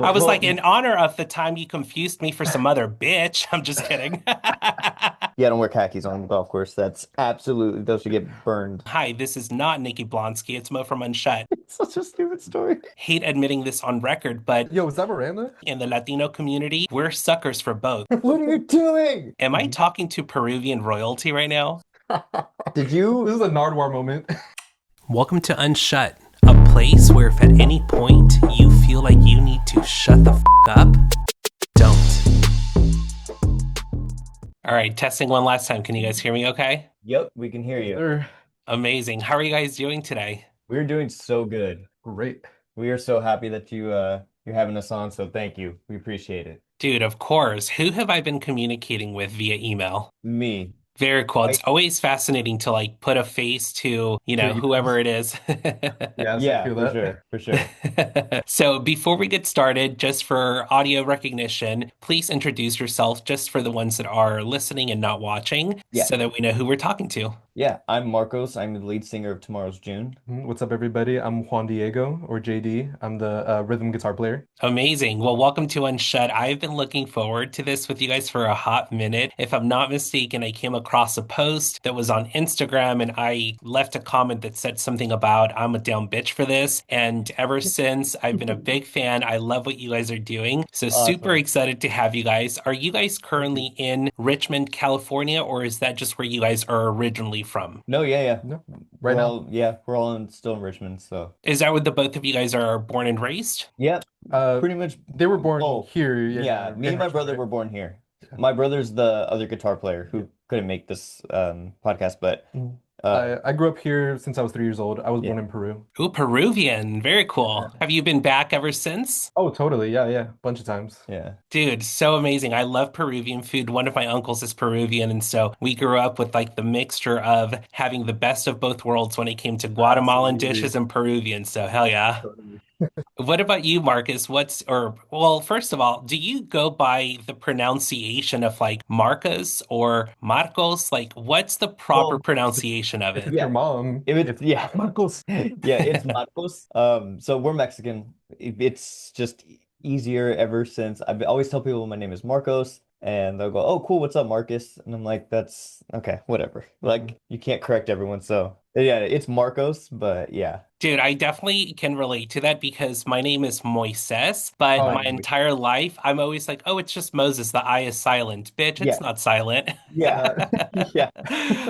I was like, Well, in honor of the time you confused me for some other bitch. I'm just kidding. yeah, don't wear khakis on the golf course. That's absolutely, those should get burned. Hi, this is not Nikki Blonsky. It's Mo from Unshut. It's such a stupid story. Hate admitting this on record, but Yo, is that Miranda? in the Latino community, we're suckers for both. What are you doing? Am I talking to Peruvian royalty right now? Did This you? is a Nardwar moment. Welcome to Unshut, a place where if at any point you feel like you need to shut the up, don't. All right, testing one last time. Can you guys hear me okay? Yep, we can hear you. They're Amazing. How are you guys doing today? We're doing so good. great. We are so happy that you're having us on, so thank you. We appreciate it. Dude, of course. Who have I been communicating with via email? Me. Very cool. It's I always fascinating to like put a face to, Your whoever emails. it is. Yes, I Yeah, feel for that. sure, for sure. So before we get started, just for audio recognition, please introduce yourself just for the ones that are listening and not watching Yeah. so that we know who we're talking to. Yeah, I'm Marcos. I'm the lead singer of Tomorrow's June. What's up, everybody? I'm Juan Diego, or JD. I'm the rhythm guitar player. Amazing. Well, welcome to Unshut. I've been looking forward to this with you guys for a hot minute. If I'm not mistaken, I came across a post that was on Instagram and I left a comment that said something about I'm a down bitch for this. And ever since, I've been a big fan. I love what you guys are doing. So super Awesome. excited to have you guys. Are you guys Thank you. currently in Richmond, California, or is that just where you guys are originally from? No, yeah, yeah. No, right now. We're all still in Richmond, so Is that where the both of you guys are born and raised? yep, Uh, pretty much they were born both. here, Yeah, yeah, me in and my Richmond, brother right? were born here. Yeah. My brother's the other guitar player Yeah. who couldn't make this podcast, but Mhm. uh I grew up here since I was 3 years old. I was yeah. born in Peru. Ooh, Peruvian. Very cool. Yeah. Have you been back ever since? Oh, totally. Yeah, yeah. Bunch of times. Yeah. Dude, so amazing. I love Peruvian food. One of my uncles is Peruvian, and so we grew up with like the mixture of having the best of both worlds when it came to Guatemalan Absolutely. dishes and Peruvian. So hell yeah. Totally. What about you, Marcus? Well, first of all, do you go by the pronunciation of like Marcus or Marcos? Like, what's the proper Well, pronunciation of If it? it's your yeah. mom, If it's it's yeah, Marcos. yeah, it's Marcos. So we're Mexican. It's just easier ever since I always tell people my name is Marcos, and they'll go, "Oh, cool, what's up, Marcus?" And I'm like, "That's okay, whatever." Mhm. Like you can't correct everyone, so yeah, it's Marcos, but yeah. Dude, I definitely can relate to that because my name is Moises, but Oh, my yeah. entire life I'm always like, oh, it's just Moses. The I is silent. Bitch, it's Yeah, not silent. yeah, yeah,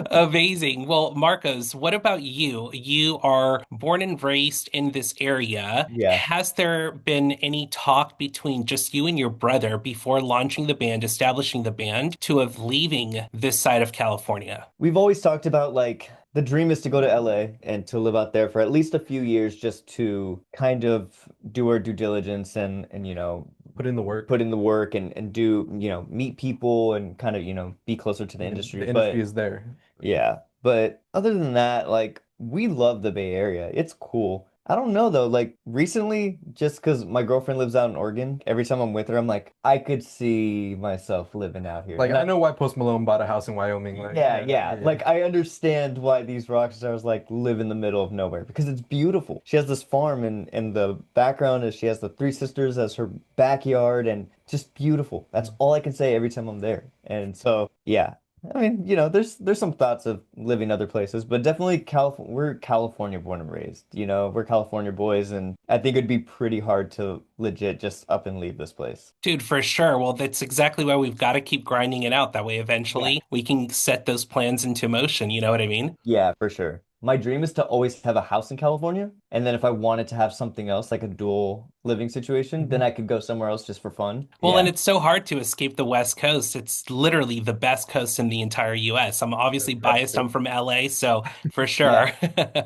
Amazing. Well, Marcos, what about you? You are born and raised in this area. yeah. Has there been any talk between just you and your brother before launching the band, establishing the band, to of leaving this side of California? We've always talked about like the dream is to go to LA and to live out there for at least a few years just to kind of do our due diligence and Put in the work. put in the work and do, meet people and kind of, be closer to the I mean, industry. the industry But is there for sure. yeah, but other than that, like we love the Bay Area. It's cool. I don't know though, like recently, just because my girlfriend lives out in Oregon, every time I'm with her, I'm like, I could see myself living out here. Like And I I, know why Post Malone bought a house in Wyoming. Like, yeah, yeah, yeah. yeah, yeah. Like I understand why these rock stars like live in the middle of nowhere because it's beautiful. She has this farm and the background is she has the three sisters as her backyard and just beautiful. That's all I can say every time I'm there. And so, yeah. I mean, there's some thoughts of living other places, but definitely California. We're California born and raised. We're California boys, and I think it'd be pretty hard to legit just up and leave this place. Dude, for sure. Well, that's exactly why we've got to keep grinding it out. That way, Yeah. eventually, we can set those plans into motion. You know what I mean? Yeah, for sure. My dream is to always have a house in California. And then if I wanted to have something else, like a dual living situation, then Mhm. I could go somewhere else just for fun. Well, and Yeah, it's so hard to escape the West Coast. It's literally the best coast in the entire US. I'm obviously that's biased. true. I'm from LA, so for Yeah, sure.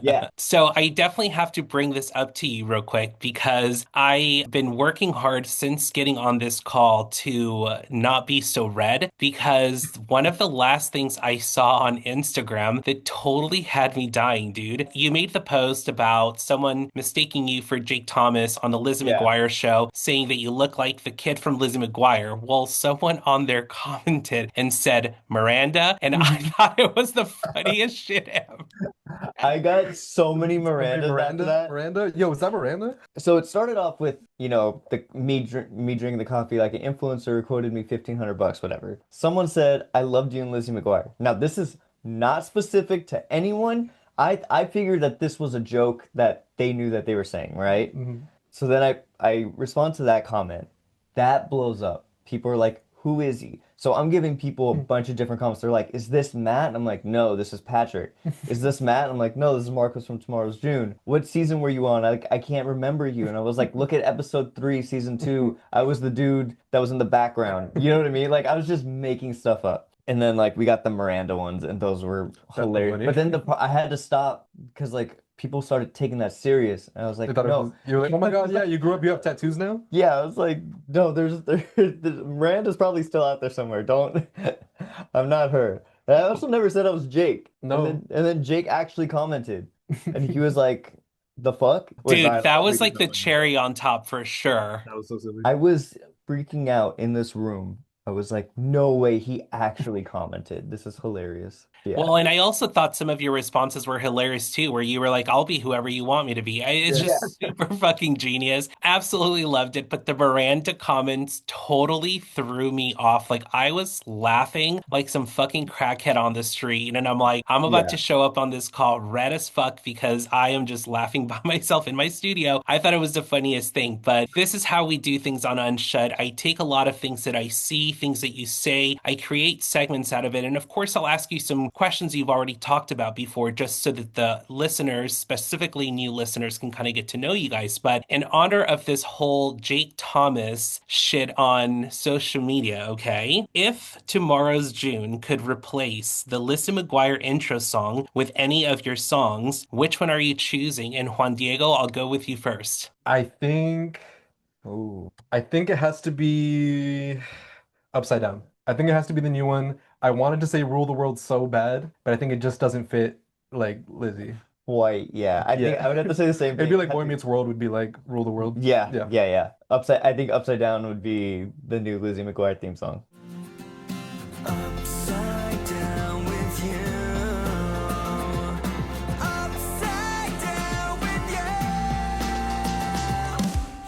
yeah. So I definitely have to bring this up to you real quick because I've been working hard since getting on this call to not be so red because one of the last things I saw on Instagram that totally had me dying, dude. You made the post about someone mistaking you for Jake Thomas on the Lizzie Yeah. McGuire show, saying that you look like the kid from Lizzie McGuire. Well, someone on there commented and said Miranda, and I thought it was the funniest shit ever. I got so many It's gonna be Mirandas after Miranda. that. Miranda? Yo, is that Miranda? So it started off with, me drinking the coffee like an influencer quoted me 1,500 bucks, whatever. Someone said, "I loved you and Lizzie McGuire." Now this is not specific to anyone. I figured that this was a joke that they knew that they were saying, right? Mhm. So then I respond to that comment. That blows up. People are like, "Who is he?" So I'm giving people a bunch of different comments. They're like, "Is this Matt?" And I'm like, "No, this is Patrick." "Is this Matt?" And I'm like, "No, this is Marcos from Tomorrow's June." "What season were you on?" I can't remember you. And I was like, "Look at episode 3, season 2. I was the dude that was in the background." You know what I mean? Like I was just making stuff up. And then like we got the Miranda ones, and those were That's so hilarious. funny. But then I had to stop because like people started taking that serious, and I was They like, thought it was no. you're like, oh my God, yeah, you grew up, you have tattoos now? Yeah, I was like, no, Miranda's probably still out there somewhere. Don't, I'm not her. And I also never said I was Jake. No. And then Jake actually commented, and he was like, "The fuck?" Wait, Dude, sorry, that I'll was read his like the comment. cherry on top for sure. That was so silly. I was freaking out in this room. I was like, no way, he actually commented. This is hilarious. Yeah. Well, and I also thought some of your responses were hilarious too, where you were like, I'll be whoever you want me to be. It's Yeah. Yeah. just super fucking genius. Absolutely loved it. But the Miranda comments totally threw me off. Like, I was laughing like some fucking crackhead on the street. And I'm like, I'm about to Yeah. show up on this call red as fuck because I am just laughing by myself in my studio. I thought it was the funniest thing. But this is how we do things on Unshut. I take a lot of things that I see, things that you say, I create segments out of it. And of course, I'll ask you some questions you've already talked about before, just so that the listeners, specifically new listeners, can kind of get to know you guys. But in honor of this whole Jake Thomas shit on social media, okay, if Tomorrow's June could replace the Lizzie McGuire intro song with any of your songs, which one are you choosing? And Juan Diego, I'll go with you first. I think Oh, I think it has to be Upside Down. I think it has to be the new one. I wanted to say Rule the World so bad, but I think it just doesn't fit like Lizzie. boy, yeah. I think Yeah. I would have to say the same It'd be thing. like Boy Meets World would be like Rule the World. Yeah, Yeah. yeah, yeah. I think Upside Down would be the new Lizzie McGuire theme song. Upside down with you. Upside down with you.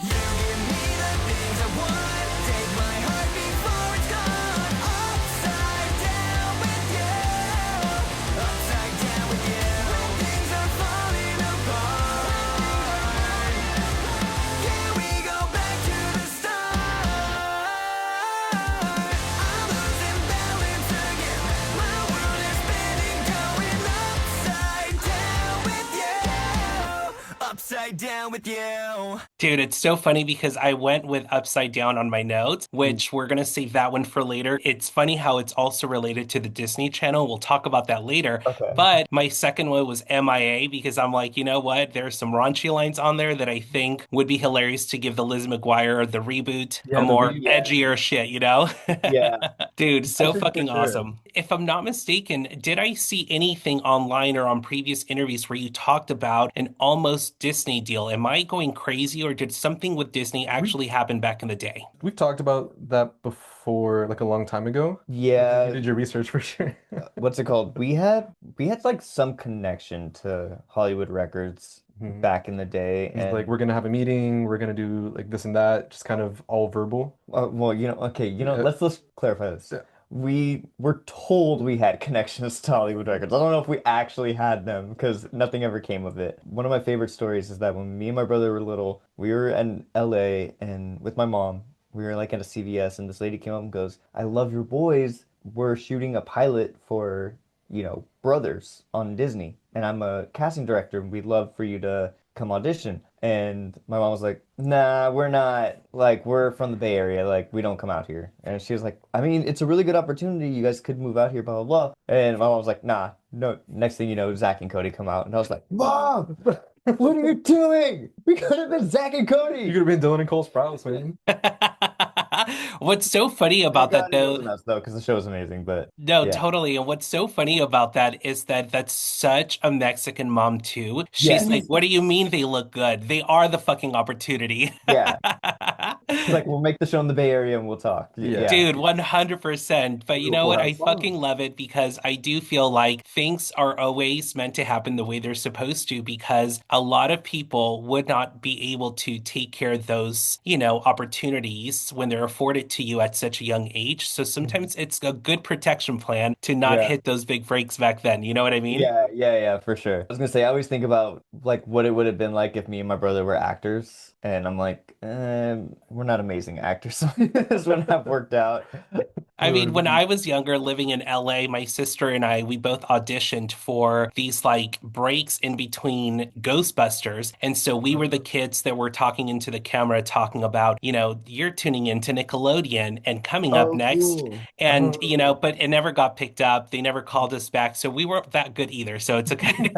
You give me the things I want. Take my heart before it's gone. Upside down with you. Upside down with you. When things are falling apart. Can we go back to the start? I'm losing balance again. My world is spinning, going upside down with you. Upside down with you. Dude, it's so funny because I went with Upside Down on my notes, Mm. which we're going to save that one for later. It's funny how it's also related to the Disney Channel. We'll talk about that later. Okay. But my second one was MIA because I'm like, you know what? There's some raunchy lines on there that I think would be hilarious to give the Liz McGuire, the reboot, a Yeah, the more re Yeah, edgier shit, you know? yeah. Dude, I so think for fucking sure. awesome. If I'm not mistaken, did I see anything online or on previous interviews where you talked about an almost Disney deal? Am I going crazy or did something with Disney we actually happen back in the day? we've talked about that before, like a long time ago. You Yeah, did your research for sure. what's it called? We had like some connection to Hollywood Records Mhm. back in the day, He's like, and we're gonna have a meeting, we're gonna do like this and that, just kind of all verbal. well, okay, Yeah. let's clarify this. Yeah. We were told we had connections to Hollywood Records. I don't know if we actually had them because nothing ever came of it. One of my favorite stories is that when me and my brother were little, we were in LA and with my mom, we were like at a CVS and this lady came up and goes, "I love your boys. We're shooting a pilot for, Brothers on Disney, and I'm a casting director and we'd love for you to come audition." And my mom was like, "Nah, we're not. Like, we're from the Bay Area. Like, we don't come out here." And she was like, "I mean, it's a really good opportunity. You guys could move out here, blah, blah, blah." And my mom was like, "Nah, no." Next thing you know, Zach and Cody come out. And I was like, "Mom, what are you doing? We could have been Zach and You Cody." could have been Dylan and Cole Sprouse, man. What's so funny Thank about that God he though, wasn't us though, because the show is amazing. But no, yeah, totally. And what's so funny about that is that that's such a Mexican mom too. She's like, yes, what do you mean they look good? They are the fucking opportunity. yeah. She's like, we'll make the show in the Bay Area and we'll talk. Yeah. Yeah, Dude, 100%. But you We'll know we'll what? have I fun. fucking love it because I do feel like things are always meant to happen the way they're supposed to because a lot of people would not be able to take care of those, opportunities when they're afforded to you at such a young age. So Mhm. sometimes it's a good protection plan to not Yeah. hit those big breaks back then. You know what I mean? Yeah, for sure. I was gonna say, I always think about like what it would have been like if me and my brother were actors, and I'm like, we're not amazing actors, so this wouldn't have worked out. I It would mean, have when been I was younger, living in LA, my sister and I, we both auditioned for these like breaks in between Ghostbusters. And so we were the kids that were talking into the camera, talking about, you're tuning into Nickelodeon and coming up Oh, next. cool. And, oh. but it never got picked up. They never called us back. So we weren't that good either. So it's okay.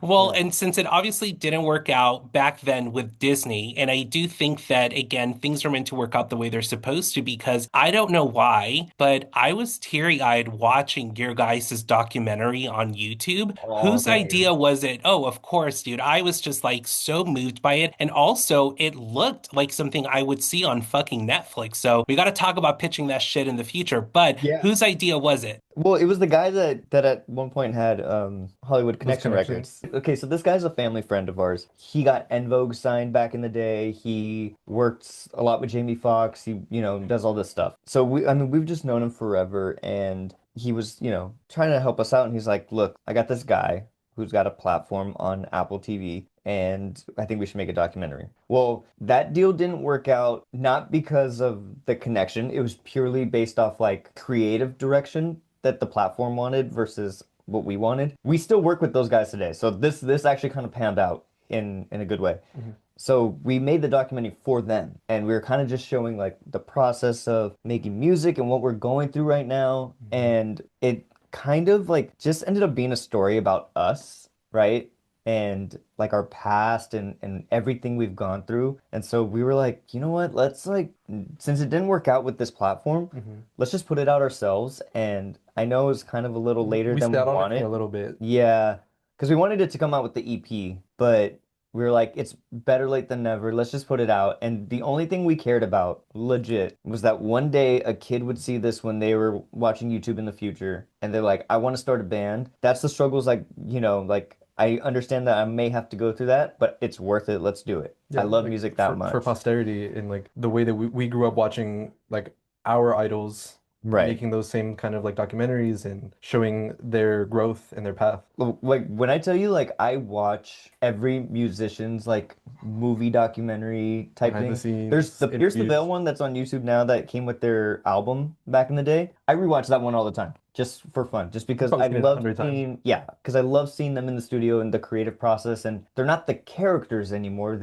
Well, Yeah. and since it obviously didn't work out back then with Disney, and I do think that, again, things are meant to work out the way they're supposed to because I don't know why, but I was teary-eyed watching your guys' documentary on YouTube. Oh, Whose thank you. idea was it? Oh, of course, dude. I was just like so moved by it. And also, it looked like something I would see on fucking Netflix. So we got to talk about pitching that shit in the future. But Yeah. whose idea was it? Well, it was the guy that at one point had Hollywood Those Connection connections. Records. Okay, so this guy's a family friend of ours. He got En Vogue signed back in the day. He worked a lot with Jamie Foxx. He, does all this stuff. So I mean, we've just known him forever, and he was, trying to help us out. And he's like, "Look, I got this guy who's got a platform on Apple TV, and I think we should make a documentary." Well, that deal didn't work out, not because of the connection. It was purely based off like creative direction that the platform wanted versus what we wanted. We still work with those guys today. So this actually kind of panned out in a good way. Mhm. So we made the documentary for them, and we were kind of just showing like the process of making music and what we're going through right now. Mhm. And it kind of like just ended up being a story about us, right? And like our past and everything we've gone through. And so we were like, you know what? Let's like, since it didn't work out with this platform, Mhm. let's just put it out ourselves. And I know it's kind of a little later We than we sat on it for a wanted. little bit. Yeah, because we wanted it to come out with the EP, but we were like, it's better late than never. Let's just put it out. And the only thing we cared about, legit, was that one day a kid would see this when they were watching YouTube in the future, and they're like, I want to start a band. That's the struggles, like, like I understand that I may have to go through that, but it's worth it. Let's do it. I Yeah, love like music that for much. posterity and like the way that we grew up watching like our idols Right. making those same kind of like documentaries and showing their growth and their path Like when I tell you, like I watch every musician's like movie documentary type behind the thing. There's scenes the Pierce the Veil interviews. one that's on YouTube now that came with their album back in the day. I rewatch that one all the time just for fun, just You've because probably I seen it a love hundred times. seeing, yeah, because I love seeing them in the studio and the creative process, and they're not the characters anymore.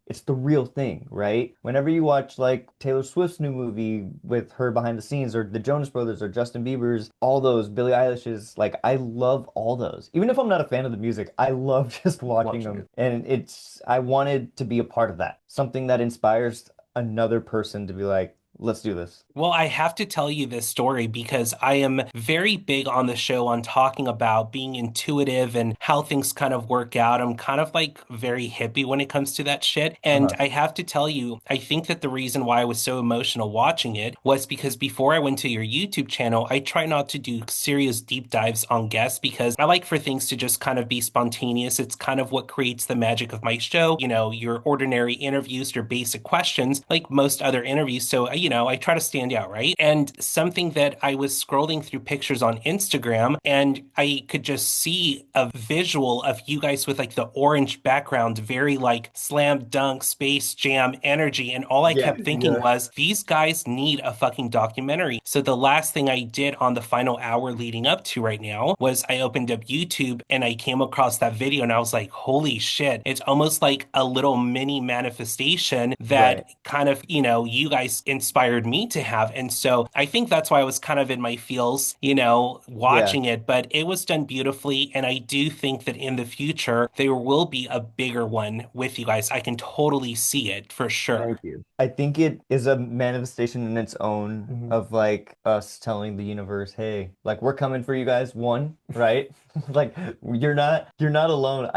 It's the real thing, right? Whenever you watch like Taylor Swift's new movie with her behind the scenes, or the Jonas Brothers, or Justin Bieber's, all those, Billie Eilish's, like I love all those. Even if I'm not a fan of the music, I love just watching Watching them. it. And I wanted to be a part of that. Something that inspires another person to be like, let's do this. Well, I have to tell you this story because I am very big on the show on talking about being intuitive and how things kind of work out. I'm kind of like very hippie when it comes to that shit. And Uh-huh. I have to tell you, I think that the reason why I was so emotional watching it was because before I went to your YouTube channel, I try not to do serious deep dives on guests because I like for things to just kind of be spontaneous. It's kind of what creates the magic of my show. Your ordinary interviews, your basic questions, like most other interviews. So, I try to stand out, right? And something that I was scrolling through pictures on Instagram and I could just see a visual of you guys with like the orange background, very like slam dunk, Space Jam energy. And all I Yeah, kept thinking yeah. was, these guys need a fucking documentary. So the last thing I did on the final hour leading up to right now was I opened up YouTube and I came across that video and I was like, holy shit. It's almost like a little mini manifestation that Right. kind of, you guys inspired inspired me to have. And so I think that's why I was kind of in my feels, Yeah. watching it, but it was done beautifully. And I do think that in the future, there will be a bigger one with you guys. I can totally see it for Thank sure. you. I think it is a manifestation in its own Mhm. of like us telling the universe, hey, like we're coming for you guys, one, right? Like you're not alone.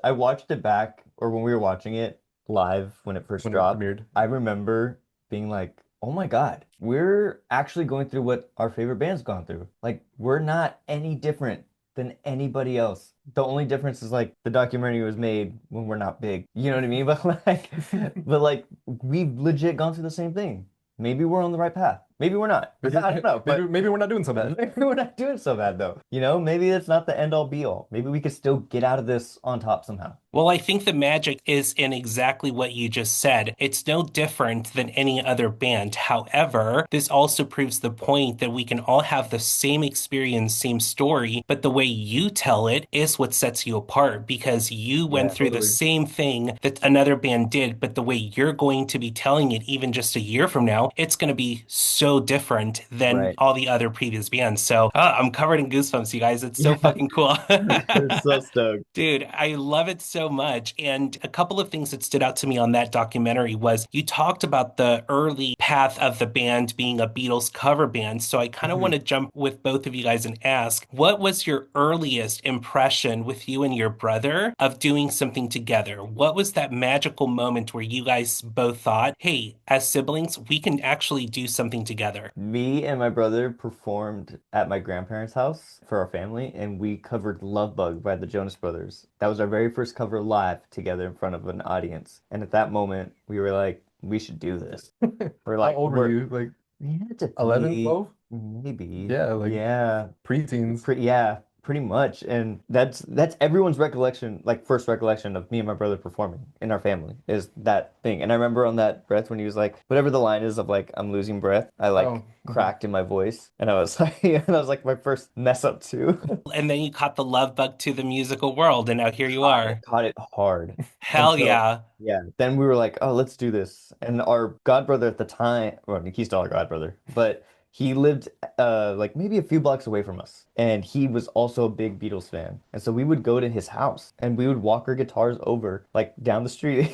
I watched it back or when we were watching it live when it first When it dropped. premiered. I remember being like, oh my God, we're actually going through what our favorite band's gone through. Like we're not any different than anybody else. The only difference is like the documentary was made when we're not big. You know what I mean? But like we've legit gone through the same thing. Maybe we're on the right path. Maybe we're not. I don't know. But Maybe we're not doing so bad. maybe we're not doing so bad though. Maybe it's not the end all be all. Maybe we could still get out of this on top somehow. Well, I think the magic is in exactly what you just said. It's no different than any other band. However, this also proves the point that we can all have the same experience, same story, but the way you tell it is what sets you apart because you went Yeah, through the Totally. same thing that another band did, but the way you're going to be telling it, even just a year from now, it's going to be so different than right. all the other previous bands. So I'm covered in goosebumps, you guys. It's so Yeah, fucking cool. we're so stoked. Dude, I love it so much. And a couple of things that stood out to me on that documentary was you talked about the early path of the band being a Beatles cover band. So I kind of want Mhm. to jump with both of you guys and ask, what was your earliest impression with you and your brother of doing something together? What was that magical moment where you guys both thought, hey, as siblings, we can actually do something together? Me and my brother performed at my grandparents' house for our family, and we covered Love Bug by the Jonas Brothers. That was our very first cover live together in front of an audience. And at that moment, we were like, we should do this. We're How like, old were you? Like we had to 11, be 12? maybe, Yeah, like yeah, preteens. yeah, pretty much. And that's everyone's recollection, like first recollection of me and my brother performing in our family is that thing. And I remember on that breath when he was like, whatever the line is of like, I'm losing breath, I like Oh, mhm. cracked in my voice. And I was like, and that was like my first mess up too. And then you caught the love bug to the musical world, and now here you Caught it, are. caught it hard. And Hell so, yeah. yeah, then we were like, oh, let's do this. And our godbrother at the time, well, he's still our godbrother, but he lived like maybe a few blocks away from us. And he was also a big Beatles fan. And so we would go to his house and we would walk our guitars over like down the street.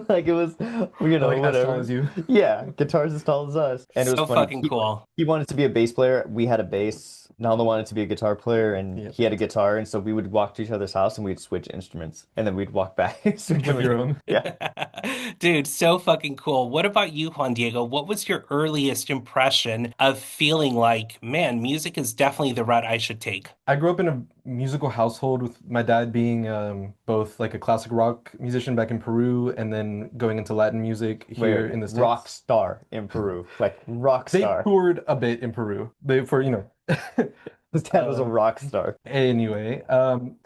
Like it was, Like as tall whatever. as you. Yeah, guitars as tall as us. And it was So funny. fucking cool. He wanted to be a bass player. We had a bass. Naldo wanted to be a guitar player, and Yeah. he had a guitar. And so we would walk to each other's house and we'd switch instruments. And then we'd walk back. Switch With them your again. own. Yeah. Dude, so fucking cool. What about you, Juan Diego? What was your earliest impression of feeling like, man, music is definitely the route I should take? I grew up in a musical household with my dad being both like a classic rock musician back in Peru and then going into Latin music here Wait, in the rock States. star in Peru. Like rock They star. toured a bit in Peru. They for, you know. His dad was a Um, rock star. Anyway,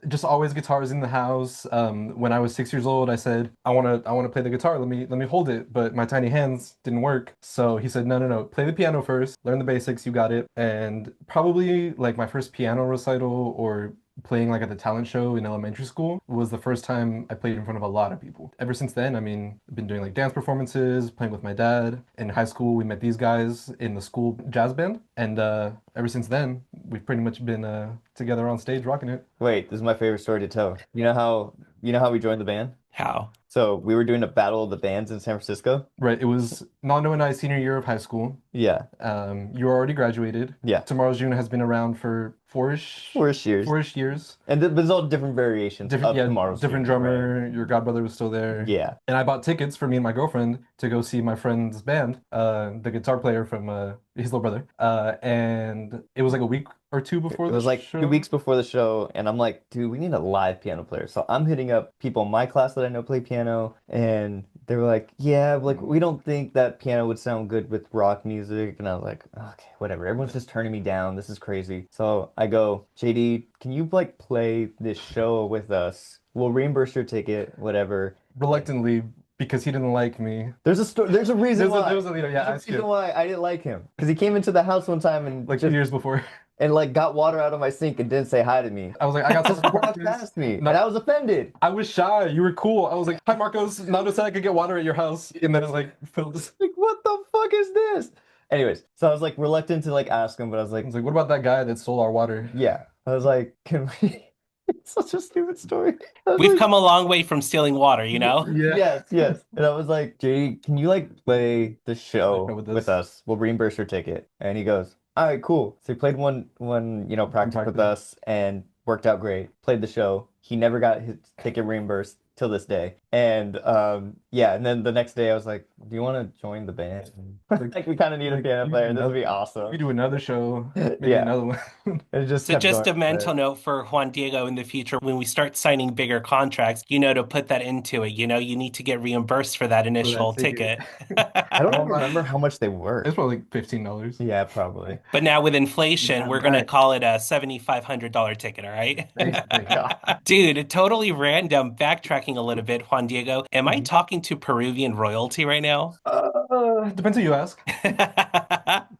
just always guitars in the house. When I was 6 years old, I said, I wanna play the guitar. Let me hold it. But my tiny hands didn't work. So he said, no, no, no, play the piano first, learn the basics, you got it. And probably like my first piano recital or playing like at the talent show in elementary school was the first time I played in front of a lot of people. Ever since then, I mean, I've been doing like dance performances, playing with my dad. In high school, we met these guys in the school jazz band, and ever since then, we've pretty much been together on stage rocking it. Wait, this is my favorite story to tell. You know how we joined the band? How? So we were doing a battle of the bands in San Francisco. Right, it was Nando and I senior year of high school. Yeah. You were already graduated. Yeah. Tomorrow's June has been around for four-ish, 4-ish years. four-ish years. And there's all different variations Different, of yeah, Tomorrow's different Dream, right? drummer. Your godbrother was still there. Yeah. And I bought tickets for me and my girlfriend to go see my friend's band, the guitar player from his little brother. And it was like a week or two before It the was like show. 2 weeks before the show, and I'm like, dude, we need a live piano player. So I'm hitting up people in my class that I know play piano, and they were like, yeah, like we don't think that piano would sound good with rock music. And I was like, okay, whatever. Everyone's just turning me down. This is crazy. So I go, JD, can you like play this show with us? We'll reimburse your ticket, whatever. Reluctantly, because he didn't like me. There's a story. There's a reason why. There was a, you know, yeah, I There's a reason skipped why I didn't like him because he came into the house one time and like just 2 years before. and like got water out of my sink and didn't say hi to me. I was like, I got Just some walked practice. past me, No. and I was offended. I was shy. You were cool. I was like, hi, Marcos. Nando said I could get water at your house. And then it's like, Phil, Like, what the fuck is this? Anyways, so I was like reluctant to like ask him, but I was I like, was like, what about that guy that stole our water? yeah. I was like, can we? It's such a stupid story. I was We've like, come a long way from stealing water, you know? Yeah. yes, yes. And I was like, JD, can you like play the Like, show with with this us? We'll reimburse your ticket. And he goes, all right, cool. So he played one, in practice with practice. us and worked out great. Played the show. He never got his ticket reimbursed till this day. And yeah, and then the next day I was like, do you want to join the band? Like, Like we kind of need a like piano you player. do This would be we awesome. do another show, maybe Yeah. another one. And it just So kept just going a from there. mental note for Juan Diego in the future, when we start signing bigger contracts, you know, to put that into it, you know, you need to get reimbursed for that For that initial ticket. ticket. I don't Oh even my. remember how much they It's were. probably like $15. Yeah, probably. But now with inflation, Damn we're gonna right. call it a $7,500 ticket, all right? Basically. God. Dude, totally random. Backtracking a little bit, Juan Diego. Am I Mhm. talking to Peruvian royalty right now? Depends who you ask.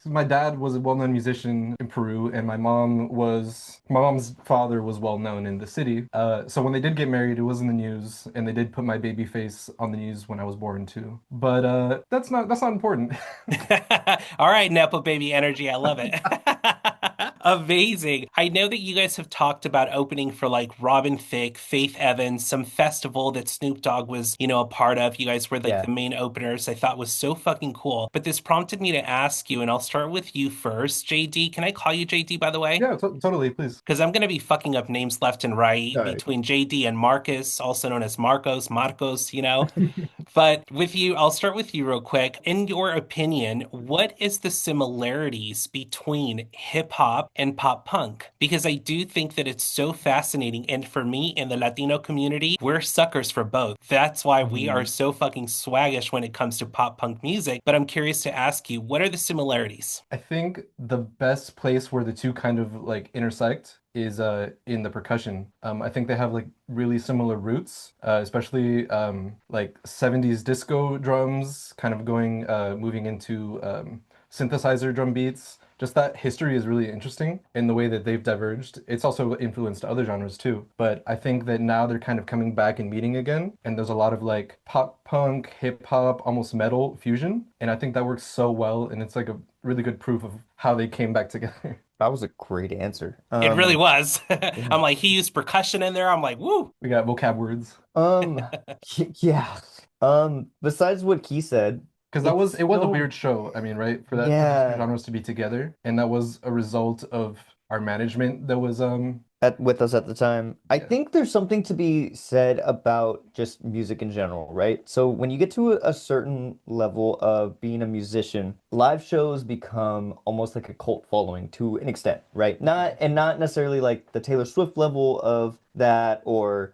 My dad was a well-known musician in Peru, and my mom's father was well-known in the city. So when they did get married, it was in the news, and they did put my baby face on the news when I was born too. But that's not important. All right, Nepo baby energy. I love it. Amazing. I know that you guys have talked about opening for like Robin Thicke, Faith Evans, some festival that Snoop Dogg was, you know, a part of. You guys were like Yeah. the main openers. I thought was so fucking cool. But this prompted me to ask you, and I'll start with you first. JD, can I call you JD, by the way? Yeah, totally, please. Because I'm going to be fucking up names left and right All right. between JD and Marcus, also known as Marcos, you know? But with you, I'll start with you real quick. In your opinion, what is the similarities between hip hop and pop punk? Because I do think that it's so fascinating. And for me in the Latino community, we're suckers for both. That's why we are Mhm. so fucking swaggish when it comes to pop punk music. But I'm curious to ask you, what are the similarities? I think the best place where the two kind of like intersect is in the percussion. I think they have like really similar roots, especially like 70s disco drums kind of going moving into synthesizer drum beats. Just that history is really interesting in the way that they've diverged. It's also influenced other genres too. But I think that now they're kind of coming back and meeting again. And there's a lot of like pop punk, hip hop, almost metal fusion. And I think that works so well. And it's like a really good proof of how they came back together. That was a great answer. It really was. Yeah. I'm like, he used percussion in there. I'm like, woo. We got vocab words. Um, yeah. Besides what Key said, Because it's it was a so, weird show. I mean, right? For that, for the two yeah, genres to be together. And that was a result of our management that was with us at the time. I yeah. think there's something to be said about just music in general, right? So when you get to a certain level of being a musician, live shows become almost like a cult following to an extent, right? Not necessarily like the Taylor Swift level of that, or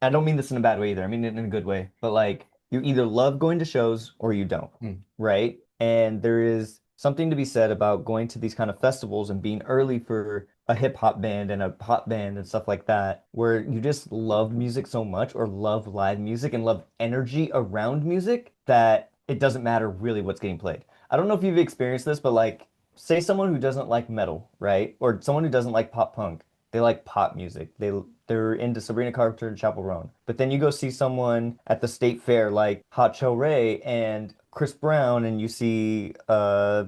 I don't mean this in a bad way either. I mean it in a good way. But like you either love going to shows or you don't, Mm. right? And there is something to be said about going to these kind of festivals and being early for a hip hop band and a pop band and stuff like that, where you just love music so much or love live music and love energy around music that it doesn't matter really what's getting played. I don't know if you've experienced this, but like, say someone who doesn't like metal, right? Or someone who doesn't like pop punk. They like pop music. They're into Sabrina Carpenter and Chappell Roan. But then you go see someone at the state fair like Hot Cho Ray and Chris Brown, and you see I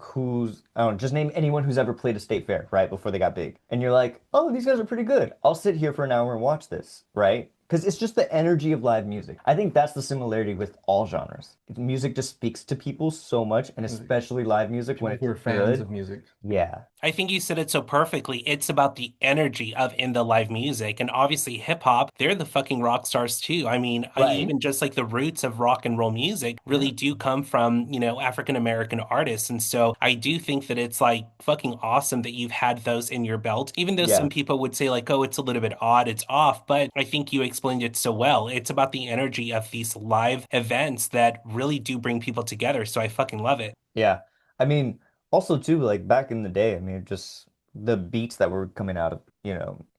don't know, just name anyone who's ever played a state fair, right, before they got big. And you're like, oh, these guys are pretty good. I'll sit here for an hour and watch this, right? Because it's just the energy of live music. I think that's the similarity with all genres. Music just speaks to people so much, and Like, especially live music when people it's who are fans good. of music. Yeah. I think you said it so perfectly. It's about the energy of in the live music. And obviously hip hop, they're the fucking rock stars too. I mean, I Right. even just like the roots of rock and roll music Yeah. really do come from, you know, African American artists. And so I do think that it's like fucking awesome that you've had those in your belt, even though some Yeah. people would say like, oh, it's a little bit odd, it's off. But I think you explained it so well. It's about the energy of these live events that really do bring people together. So I fucking love it. Yeah. I mean, also too, like back in the day, I mean, just the beats that were coming out of,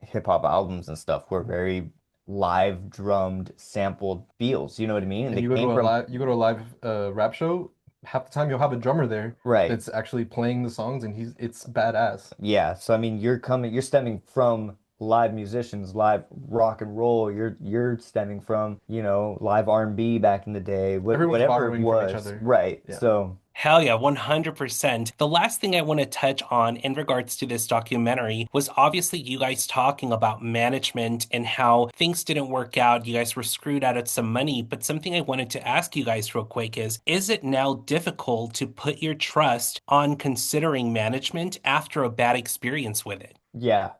hip hop albums and stuff were very live drummed, sampled feels. You know what I mean? And And they came from you go to a live rap show, half the time you'll have a drummer there right. that's actually playing the songs and it's badass. Yeah. So I mean, you're stemming from live musicians, live rock and roll. You're stemming from, live R&B back in the day, Everyone's whatever it borrowing from each was. other. Right. Yeah. So, Hell yeah, 100%. The last thing I want to touch on in regards to this documentary was obviously you guys talking about management and how things didn't work out. You guys were screwed out of some money. But something I wanted to ask you guys real quick is it now difficult to put your trust on considering management after a bad experience with it? yeah.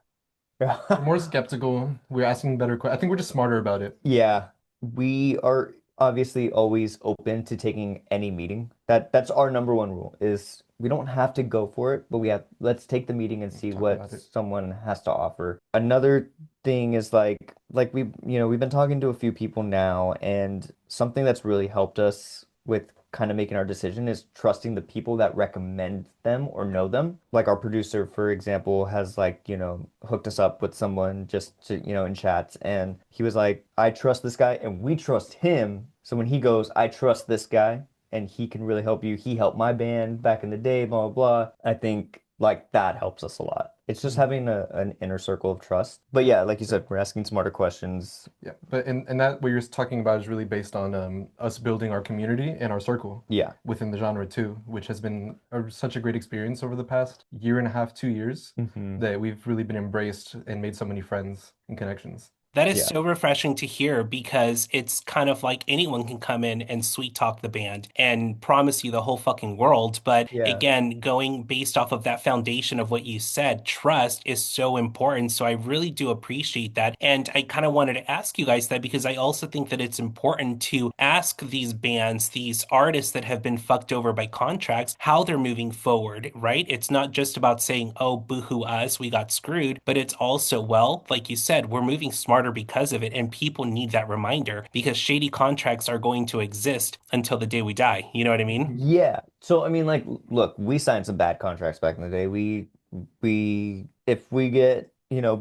We're more skeptical. We're asking better questions. I think we're just smarter about it. Yeah, we are obviously always open to taking any meeting. That's our number one rule is we don't have to go for it, but let's take the meeting and see Talk what about it. someone has to offer. Another thing is like we've been talking to a few people now, and something that's really helped us with kind of making our decision is trusting the people that recommend them or know them. Like our producer, for example, has hooked us up with someone just to, in chats. And he was like, I trust this guy and we trust him. So when he goes, I trust this guy and he can really help you. He helped my band back in the day, blah, blah, blah. I think like that helps us a lot. It's just Mhm. having an inner circle of trust. But yeah, like you said, we're asking smarter questions. Yeah, but and that what you're talking about is really based on us building our community and our circle Yeah. within the genre too, which has been such a great experience over the past year and a half, 2 years, Hmm. that we've really been embraced and made so many friends and connections. That is Yeah. so refreshing to hear because it's kind of like anyone can come in and sweet talk the band and promise you the whole fucking world. But Yeah. again, going based off of that foundation of what you said, trust is so important. So I really do appreciate that. And I kind of wanted to ask you guys that because I also think that it's important to ask these bands, these artists that have been fucked over by contracts, how they're moving forward, right? It's not just about saying, oh, boohoo us, we got screwed, but it's also, well, like you said, we're moving smarter because of it. And people need that reminder because shady contracts are going to exist until the day we die. You know what I mean? Yeah. So I mean, like, look, we signed some bad contracts back in the day. If we get,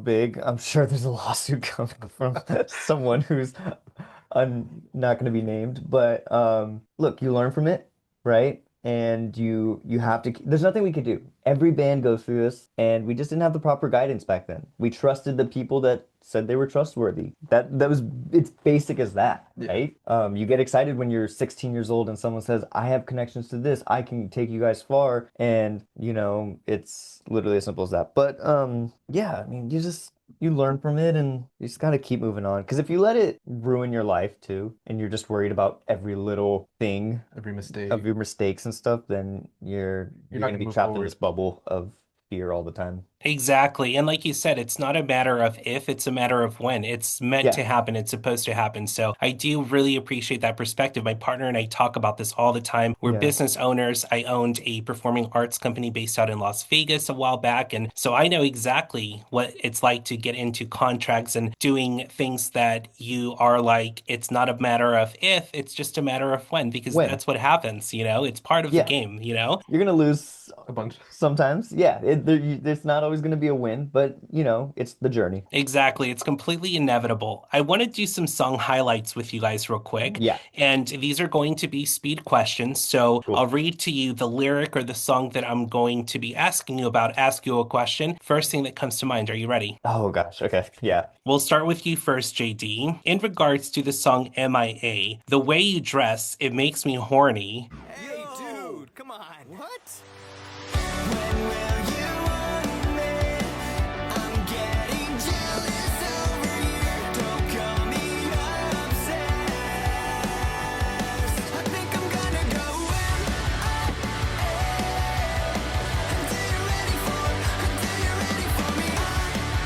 big, I'm sure there's a lawsuit coming from someone who's not going to be named. But look, you learn from it, right? And you have to. There's nothing we could do. Every band goes through this, and we just didn't have the proper guidance back then. We trusted the people that said they were trustworthy. That was it's basic as that, Yeah. right? You get excited when you're 16 years old and someone says, "I have connections to this. I can take you guys far." And, it's literally as simple as that. But yeah, I mean, you learn from it and you just got to keep moving on. Because if you let it ruin your life too, and you're just worried about every little thing Every of mistake, your mistakes and stuff, then you're you're not going to gonna be move trapped in this forward. bubble of fear all the time. Exactly. And like you said, it's not a matter of if, it's a matter of when. It's meant Yeah, to happen. It's supposed to happen. So I do really appreciate that perspective. My partner and I talk about this all the time. We're yeah, business owners. I owned a performing arts company based out in Las Vegas a while back. And so I know exactly what it's like to get into contracts and doing things that you are like, it's not a matter of if, it's just a matter of when, because when? that's what happens, It's part of the Yeah, game, you know? you're gonna lose A bunch. sometimes. Yeah, it's not always gonna be a win, but it's the journey. Exactly. It's completely inevitable. I want to do some song highlights with you guys real quick. Yeah, And these are going to be speed questions. So cool. I'll read to you the lyric or the song that I'm going to be asking you about, ask you a question. First thing that comes to mind. Are you ready? Oh gosh, okay, yeah. We'll start with you first, JD. In regards to the song MIA, the way you dress, it makes me horny. Hey, dude, come on. What? When will you admit I'm getting jealous over here? Don't call me obsessed. I think I'm gonna go until you're ready for me. I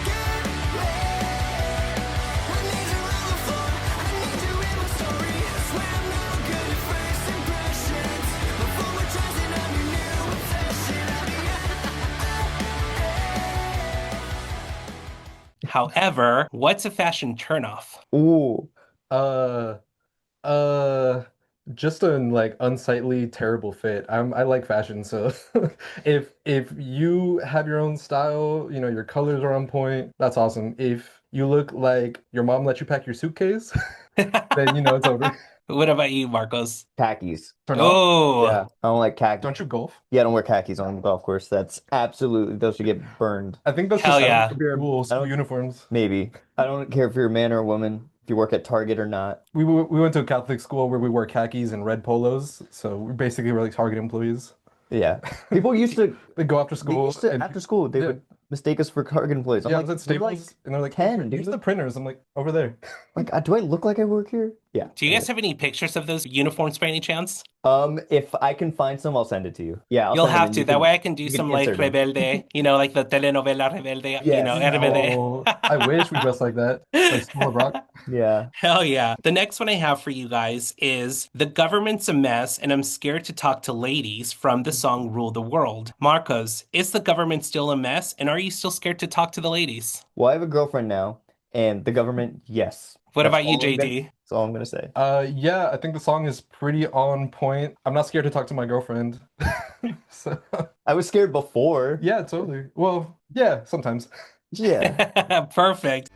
get wet when these are on the floor. I need you in my story. Swear I'm no good at first impressions. Before we're trusting on your new obsession, I'll be However, what's a fashion turnoff? Ooh, Uh, uh, just a like unsightly, terrible fit. I like fashion, so if you have your own style, your colors are on point, that's awesome. If you look like your mom let you pack your suitcase, then it's over. What about you, Marcos? Khakis. Turn off? Oh, Yeah, I don't like khakis. Don't you golf? Yeah, I don't wear khakis on the golf course. That's absolutely, those should get burned. I think that's hell just yeah. school don't- uniforms. Maybe. I don't care if you're a man or a woman, if you work at Target or not. We went to a Catholic school where we wore khakis and red polos, so we basically were like Target employees. Yeah. People used to, They go after they school used to, and after school, they yeah. would mistake us for Target employees. I'm yeah, I like, was at we're Staples like and they're like, 10, use dude. the printers. I'm like, over there. Like, do I look like I work here? Yeah. Do you guys have any pictures of those uniforms by any chance? If I can find some, I'll send it to you. Yeah, I'll You'll send them have and to. That way I can do you can some like insert them. Rebelde, like the telenovela Rebelde, Yes. Rebelde. No, I wish we dressed like that, like School of Rock. Yeah. Hell yeah. The next one I have for you guys is The Government's a Mess and I'm Scared to Talk to Ladies from the song Rule the World. Marcos, is the government still a mess and are you still scared to talk to the ladies? Well, I have a girlfriend now, and the government, yes. What That's about you, all I'm gonna- JD? That's all I'm gonna say. Yeah, I think the song is pretty on point. I'm not scared to talk to my girlfriend. So, I was scared before. yeah, totally. Well, yeah, sometimes. Yeah. Perfect.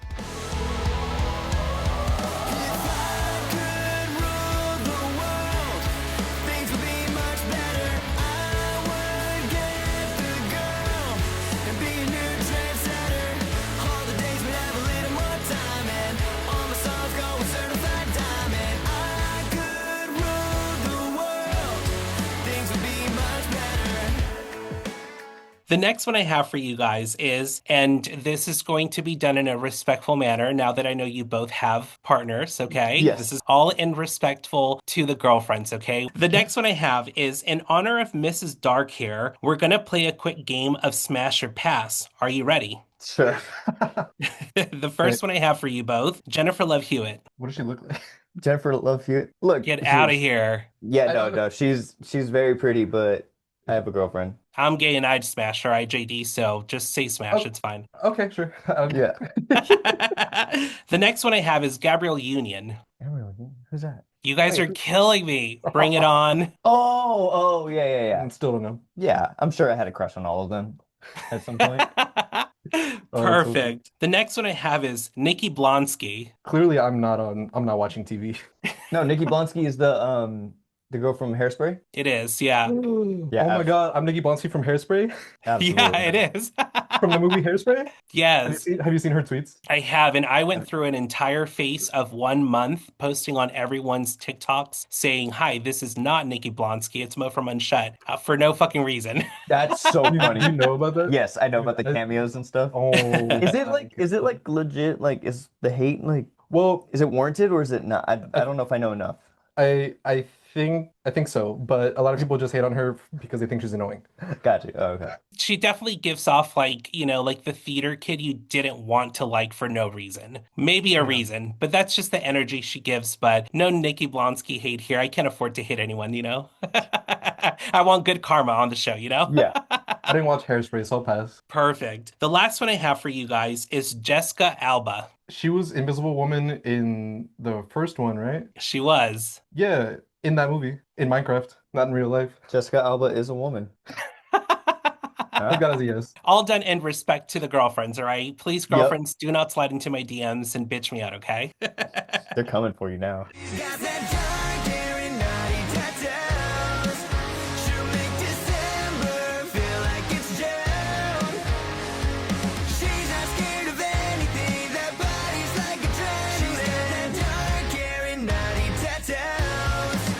The next one I have for you guys is, and this is going to be done in a respectful manner now that I know you both have partners, okay? Yes. This is all in respectful to the girlfriends, okay? The next one I have is, in honor of Mrs. Darkhair, we're gonna play a quick game of Smash or Pass. Are you ready? Sure. The first one I have for you both, Jennifer Love Hewitt. What does she look like? Jennifer Love Hewitt. Look, Get out of here. Yeah, I no, don't- no. She's very pretty, but I have a girlfriend. I'm gay and I'd smash her, IJD, so just say smash, Oh. it's fine. Okay, sure. Yeah. The next one I have is Gabrielle Union. Who's that? You guys Wait, are killing me. Bring it on. Oh, yeah. I still don't know. Yeah, I'm sure I had a crush on all of them at some point. Perfect. The next one I have is Nikki Blonsky. Clearly, I'm not watching TV. No, Nikki Blonsky is the girl from Hairspray. It is, yeah. Yeah, Oh my God, I'm Nikki Blonsky from Hairspray, absolutely. Yeah, it is. from the movie Hairspray. Have you Yes, seen her tweets? I have. And I went through an entire phase of 1 month posting on everyone's TikToks saying, hi, this is not Nikki Blonsky. It's Mo from Unshut for no fucking reason. That's so You funny. know about that? Yes, I know about the cameos and stuff. Oh, Is it like legit? Like, is the hate like, well, is it warranted or is it not? I don't know if I know enough. I think so, but a lot of people just hate on her because they think she's annoying. Got you. Oh, okay. She definitely gives off like, like the theater kid you didn't want to like for no reason. Maybe a reason, but that's just the energy she gives. But no Nikki Blonsky hate here. I can't afford to hit anyone. I want good karma on the show, Yeah. I didn't watch Hairspray, so I'll pass. Perfect. The last one I have for you guys is Jessica Alba. She was Invisible Woman in the first one, right? She was. Yeah, in that movie, in Minecraft, not in real life. Jessica Alba is a woman. I got as a yes. All done in respect to the girlfriends, all right? Please, girlfriends, do not slide into my DMs and bitch me out, okay? They're coming for you now. Got that dark hair and naughty tattoos. She'll make December feel like it's June. She's not scared of anything. That body's like a trend. She's got that dark hair and naughty tattoos.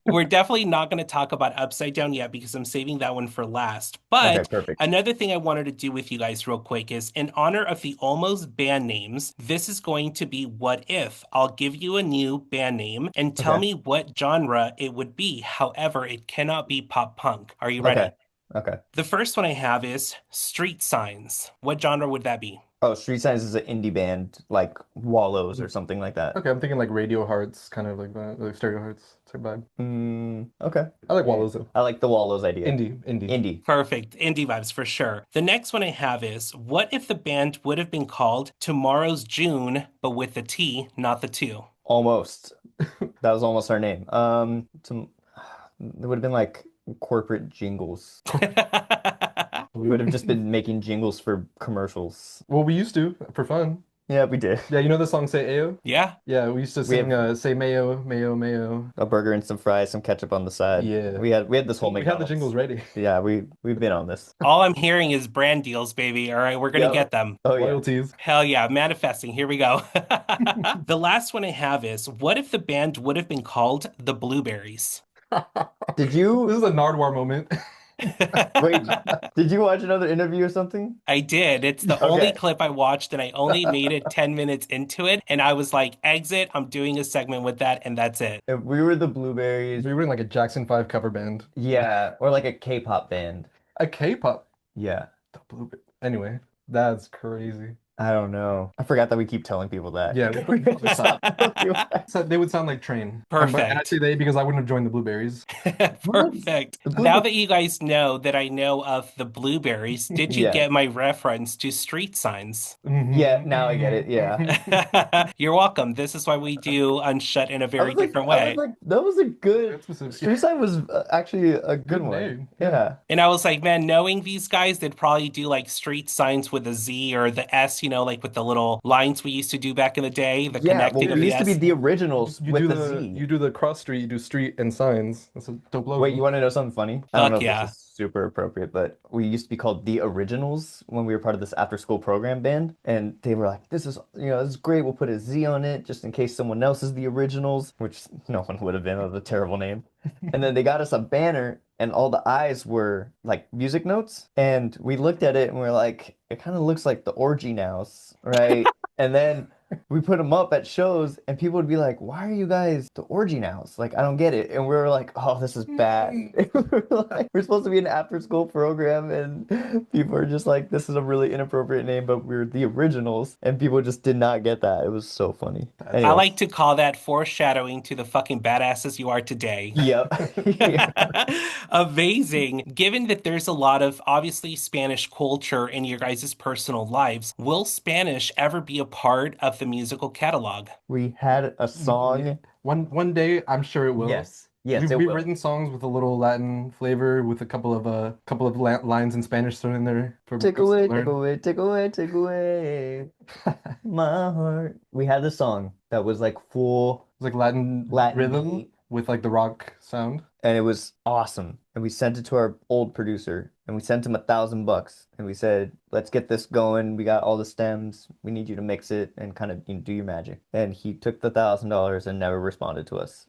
We're definitely not going to talk about Upside Down yet because I'm saving that one for last. But Okay, perfect. another thing I wanted to do with you guys real quick is in honor of the almost band names, this is going to be What If. I'll give you a new band name and tell Okay. me what genre it would be. However, it cannot be pop punk. Are you ready? Okay. The first one I have is Street Signs. What genre would that be? Oh, Street Signs is an indie band like Wallows or something like that. Okay, I'm thinking like Radio Hearts, kind of like that, like Stereo Hearts type vibe. Okay. I like Wallows though. I like the Wallows idea. Indie. Indie. Perfect. Indie vibes for sure. The next one I have is what if the band would have been called Tomorrow's June, but with the T, not the two? Almost. That was almost our name. It would have been like corporate jingles. We would have just been making jingles for commercials. Well, we used to for fun. Yeah, we did. Yeah, you know the song Say Ayo? Yeah. Yeah, we used to We sing have Say Mayo, Mayo, Mayo. a burger and some fries, some ketchup on the side. Yeah. We had this whole We had the McDonald's. jingles ready. Yeah, we've been on this. All I'm hearing is brand deals, baby. All right, we're gonna Yeah. get them. Oh yeah. Royalties. Hell yeah, manifesting. Here we go. The last one I have is, what if the band would have been called the Blueberries? Did This you is a Nardwar moment. wait? Did you watch another interview or something? I did. It's the only Okay. clip I watched, and I only made it 10 minutes into it. And I was like, exit, I'm doing a segment with that, and that's it. If we were the Blueberries, We were in like a Jackson 5 cover band. yeah, or like a K-pop band. A K-pop. Yeah. The Blue. Anyway, that's crazy. I don't know. I forgot that we keep telling people that. Yeah, We should stop telling people that. So they would sound like Train. Perfect. And I say they because I wouldn't have joined the Blueberries. Perfect. The Now Blueberries. that you guys know that I know of the Blueberries, did you Yeah. get my reference to street signs? Yeah, now I get it. Yeah. You're welcome. This is why we do Unshut in a I very was like, different I way. was like, that was a good. That's specific. Street Sign was actually a good Good one. name. Yeah. And I was like, man, knowing these guys, they'd probably do like street signs with a Z or the S, like with the little lines we used to do back in the day, the Yeah. Well, connecting of we the used to be S. the originals You with do the the Z. you do the cross street, you do street and signs. That's a dope logo. Wait, you want to know something funny? I don't know Fuck if yeah. this is super appropriate, but we used to be called the Originals when we were part of this after-school program band, and they were like, "This is great. We'll put a Z on it just in case someone else is the Originals," which no one would have been. That was a terrible name. And then they got us a banner, and all the eyes were like music notes, and we looked at it and we're like, "It kind of looks like the Orgy Nows, right?" And then we put them up at shows, and people would be like, "Why are you guys the Orgy Nows? Like, I don't get it." And we were like, "Oh, this is bad." We're supposed to be an after-school program, and people are just like, "This is a really inappropriate name," but we're the Originals, and people just did not get that. It was so funny. I Anyways. like to call that foreshadowing to the fucking badasses you are today. Yep. Yeah. Amazing. Given that there's a lot of obviously Spanish culture in your guys' personal lives, will Spanish ever be a part of the musical catalog? We had a song. One day, I'm sure it will. Yes. Yes, We've it will. written songs with a little Latin flavor, with a couple of lines in Spanish thrown in there for Take folks to away, learn. take away, take away, take away my heart. We had this song that was like full It's like Latin rhythm beat, with like the rock sound. and it was awesome. And we sent it to our old producer, and we sent him $1,000, and we said, "Let's get this going. We got all the stems. We need you to mix it and kind of do your magic." And he took the $1,000 and never responded to us.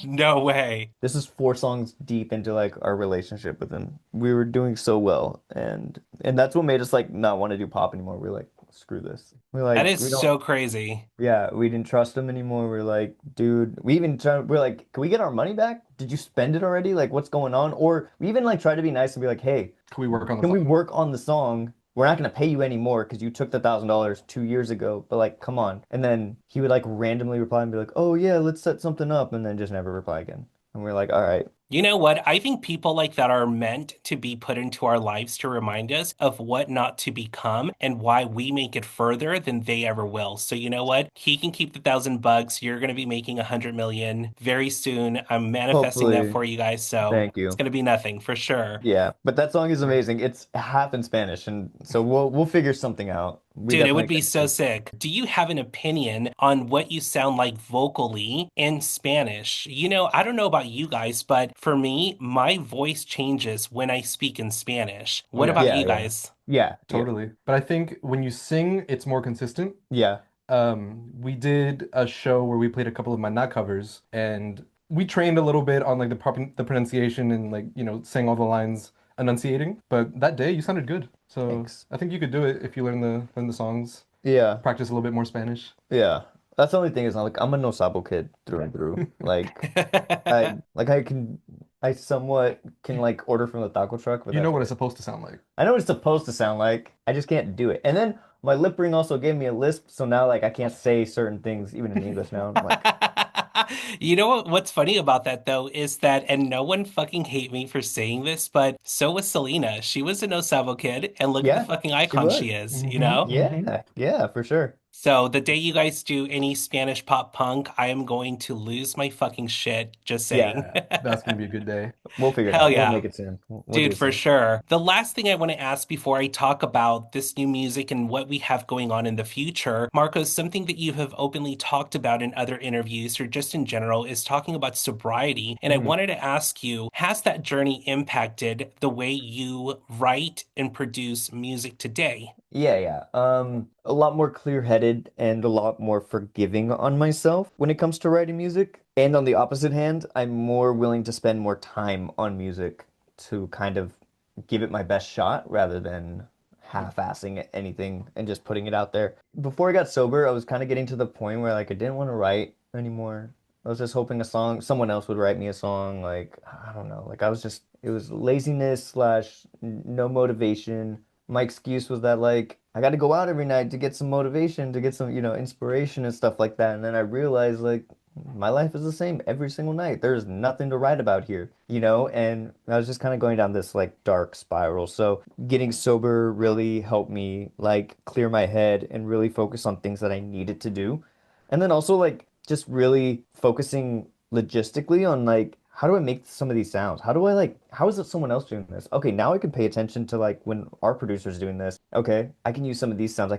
No way. This is 4 songs deep into like our relationship with him. We were doing so well, and that's what made us like not want to do pop anymore. We're like, screw this. We're like, That we is don't. so crazy. Yeah, we didn't trust him anymore. We're like, dude, we're like, can we get our money back? Did you spend it already? Like, what's going on? Or we even like try to be nice and be like, hey, Can we work on the can we song? work on the song? We're not gonna pay you anymore because you took the $1,000 2 years ago. But like, come on. And then he would like randomly reply and be like, oh yeah, let's set something up, and then just never reply again. And we're like, all right. You know what? I think people like that are meant to be put into our lives to remind us of what not to become and why we make it further than they ever will. So you know what? He can keep the $1,000. You're going to be making 100 million very soon. I'm manifesting that Hopefully. for you guys. So Thank you. it's going to be nothing for sure. Yeah, but that song is amazing. It's half in Spanish, and so we'll figure something out. We Dude, it would definitely be can. so sick. Do you have an opinion on what you sound like vocally in Spanish? I don't know about you guys, but for me, my voice changes when I speak in Spanish. What yeah. about Yeah, you yeah. guys? Yeah, Totally. But I think when you sing, it's more consistent. yeah. We did a show where we played a couple of my not covers, and we trained a little bit on like the pronunciation and like saying all the lines, enunciating. But that day you sounded good, so Thanks. I think you could do it if you learn the songs, Yeah, practice a little bit more Spanish. yeah. That's the only thing is I'm a no sabo kid through and through. Like I somewhat can like order from the taco truck, but You know that's what it. it's supposed to sound like. I know what it's supposed to sound like. I just can't do it. And then my lip ring also gave me a lisp, so now like I can't say certain things even in English now. I'm like, You know what's funny about that though is that, and no one fucking hate me for saying this, but so was Selena. She was a No Sabo kid, and look at yeah, the fucking she icon was. she is, Mhm. Yeah, yeah, for sure. So the day you guys do any Spanish pop punk, I am going to lose my fucking shit. Just saying. Yeah, That's gonna be a good day. we'll figure it Hell out. We'll yeah. make it soon. We'll do Dude, it for soon. sure. The last thing I want to ask before I talk about this new music and what we have going on in the future, Marcos, something that you have openly talked about in other interviews or just in general is talking about sobriety. And I Mhm. wanted to ask you, has that journey impacted the way you write and produce music today? Yeah, yeah. A lot more clear-headed and a lot more forgiving on myself when it comes to writing music. And on the opposite hand, I'm more willing to spend more time on music to kind of give it my best shot rather than half-assing anything and just putting it out there. Before I got sober, I was kind of getting to the point where like I didn't want to write anymore. I was just hoping someone else would write me a song. Like, I don't know. Like I was just, it was laziness slash no motivation. My excuse was that like I got to go out every night to get some motivation, to get some, inspiration and stuff like that. And then I realized like my life is the same every single night. There's nothing to write about here, and I was just kind of going down this like dark spiral. So getting sober really helped me like clear my head and really focus on things that I needed to do. And then also like just really focusing logistically on like how do I make some of these sounds? How is it someone else doing this? Okay, now I can pay attention to like when our producer's doing this. Okay, I can use some of these sounds. I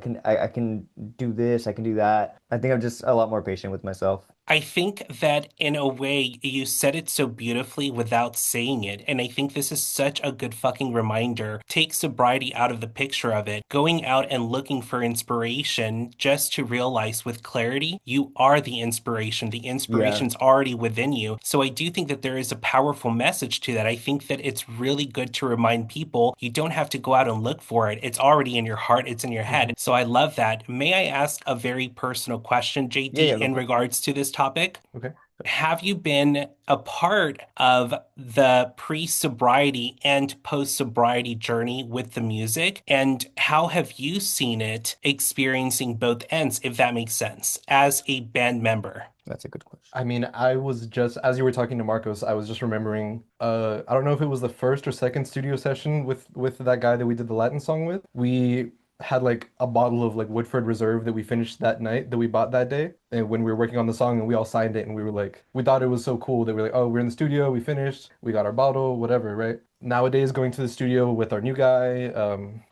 can do this, I can do that. I think I'm just a lot more patient with myself. I think that in a way you said it so beautifully without saying it. And I think this is such a good fucking reminder. Take sobriety out of the picture of it. Going out and looking for inspiration just to realize with clarity, you are the inspiration. The Yeah. inspiration's already within you. So I do think that there is a powerful message to that. I think that it's really good to remind people you don't have to go out and look for it. It's already in your heart, it's in your Hmm. head. So I love that. May I ask a very personal question, Yeah, JD, yeah, go in for it. regards to this topic? Okay. Have you been a part of the pre-sobriety and post-sobriety journey with the music? And how have you seen it experiencing both ends, if that makes sense, as a band member? That's a good question. I mean, I was just as you were talking to Marcos, I was just remembering, I don't know if it was the first or second studio session with that guy that we did the Latin song with. We had like a bottle of like Woodford Reserve that we finished that night that we bought that day. And when we were working on the song and we all signed it and we were like, we thought it was so cool that we are like, oh, we're in the studio, we finished, we got our bottle, whatever, right? Nowadays, going to the studio with our new guy,